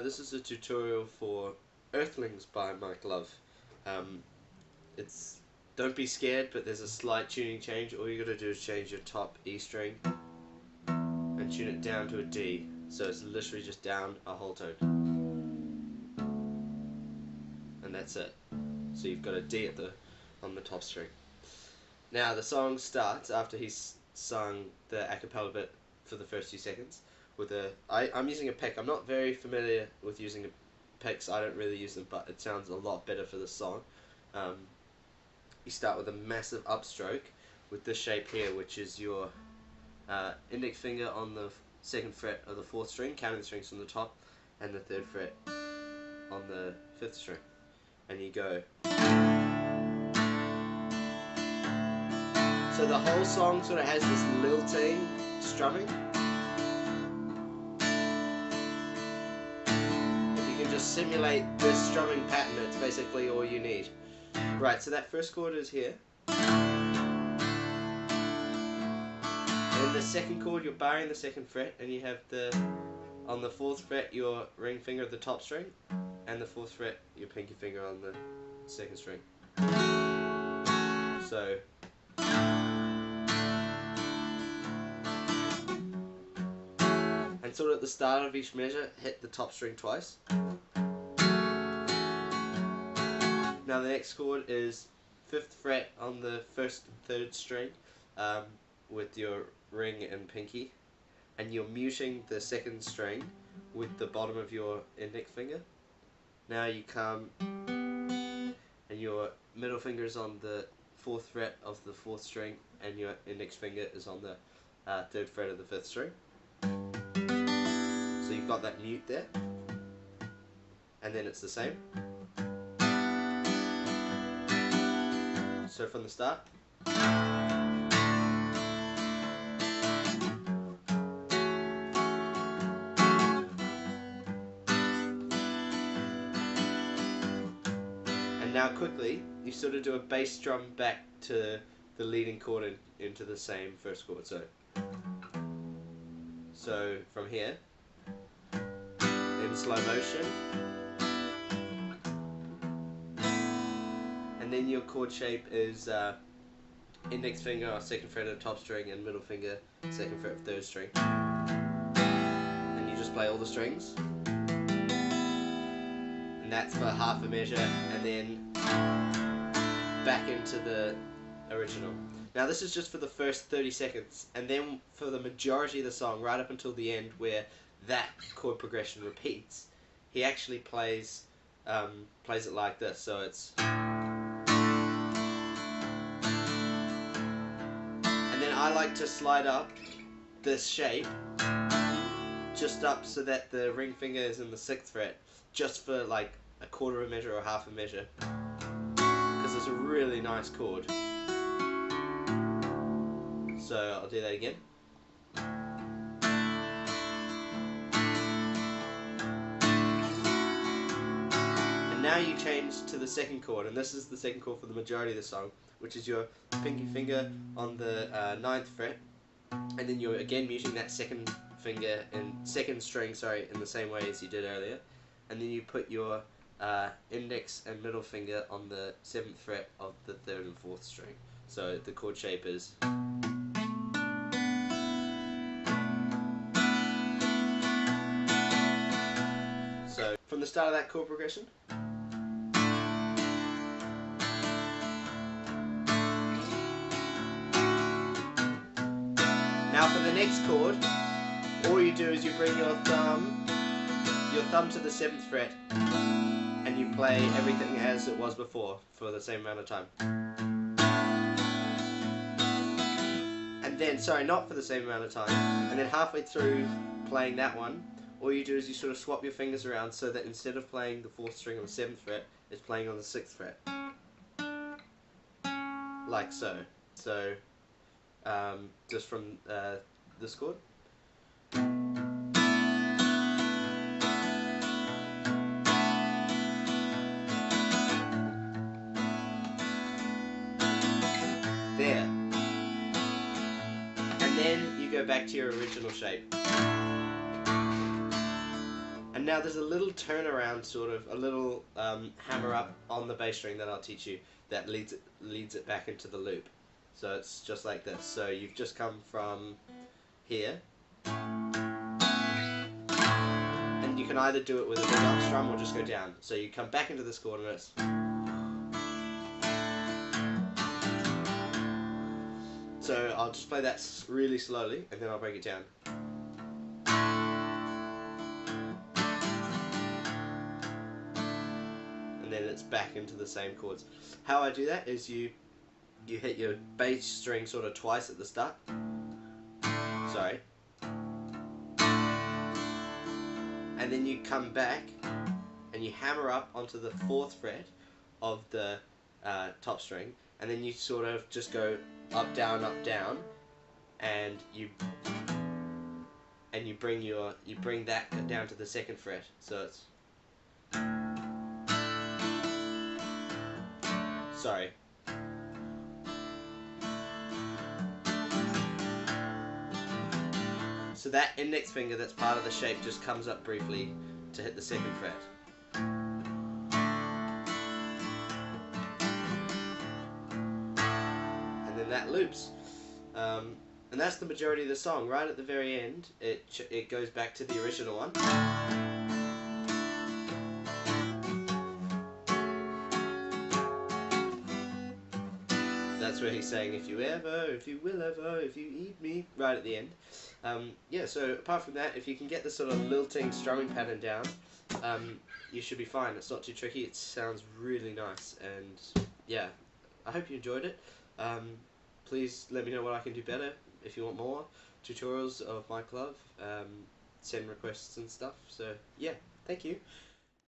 This is a tutorial for Earthlings by Mike Love. Don't be scared, but there's a slight tuning change. All you gotta do is change your top E string and tune it down to a D. So it's literally just down a whole tone. And that's it. So you've got a D on the top string. Now the song starts after he's sung the a cappella bit for the first few seconds with I'm using a pick. I'm not very familiar with using picks. I don't really use them, but it sounds a lot better for this song. You start with a massive upstroke with this shape here, which is your index finger on the 2nd fret of the 4th string, counting the strings from the top, and the 3rd fret on the 5th string, and you go. So the whole song sort of has this lilting strumming. If you can just simulate this strumming pattern, it's basically all you need. Right, so that first chord is here. And in the second chord, you're barring the 2nd fret, and you have on the 4th fret your ring finger at the top string, and the 4th fret your pinky finger on the 2nd string. So and sort of at the start of each measure, hit the top string twice. Now the next chord is 5th fret on the 1st and 3rd string with your ring and pinky, and you're muting the 2nd string with the bottom of your index finger. Now you come and your middle finger is on the 4th fret of the 4th string, and your index finger is on the 3rd fret of the 5th string. So you've got that mute there, and then it's the same. So from the start. And now quickly, you sort of do a bass drum back to the leading chord into the same first chord. So from here, in slow motion. And then your chord shape is index finger or 2nd fret of the top string, and middle finger 2nd fret of 3rd string. And you just play all the strings. And that's for half a measure, and then back into the original. Now this is just for the first 30 seconds, and then for the majority of the song, right up until the end where that chord progression repeats, he actually plays it like this. So it's. I like to slide up this shape just up so that the ring finger is in the 6th fret, just for like a quarter of a measure or half a measure, because it's a really nice chord. So I'll do that again. And now you change to the 2nd chord, and this is the 2nd chord for the majority of the song, which is your pinky finger on the 9th fret, and then you're again muting that 2nd finger and 2nd string, in the same way as you did earlier, and then you put your index and middle finger on the 7th fret of the 3rd and 4th string. So the chord shape is. So from the start of that chord progression. Now for the next chord, all you do is you bring your thumb to the 7th fret, and you play everything as it was before for the same amount of time. And then, not for the same amount of time, and then halfway through playing that one, all you do is you sort of swap your fingers around so that instead of playing the 4th string on the 7th fret, it's playing on the 6th fret. Like so. So, just from this chord. There. And then you go back to your original shape. And And now there's a little turnaround, sort of a little hammer up on the bass string that I'll teach you that leads it back into the loop. So it's just like this. So you've just come from here, and you can either do it with a big up strum or just go down. So you come back into this chord and it's. So I'll just play that really slowly and then I'll break it down. And then it's back into the same chords. How I do that is you hit your bass string sort of twice at the start. Sorry. And then you come back and you hammer up onto the 4th fret of the top string, and then you sort of just go up, down, and you bring that down to the 2nd fret. So it's sorry. So that index finger that's part of the shape just comes up briefly to hit the 2nd fret. And then that loops. And that's the majority of the song. Right at the very end, it goes back to the original one. That's where he's saying, if you ever, if you will ever, if you eat me, right at the end. Yeah, so apart from that, if you can get the sort of lilting strumming pattern down, you should be fine. It's not too tricky, it sounds really nice, and yeah, I hope you enjoyed it. Please let me know what I can do better. If you want more tutorials of my glove, send requests and stuff. So yeah, thank you.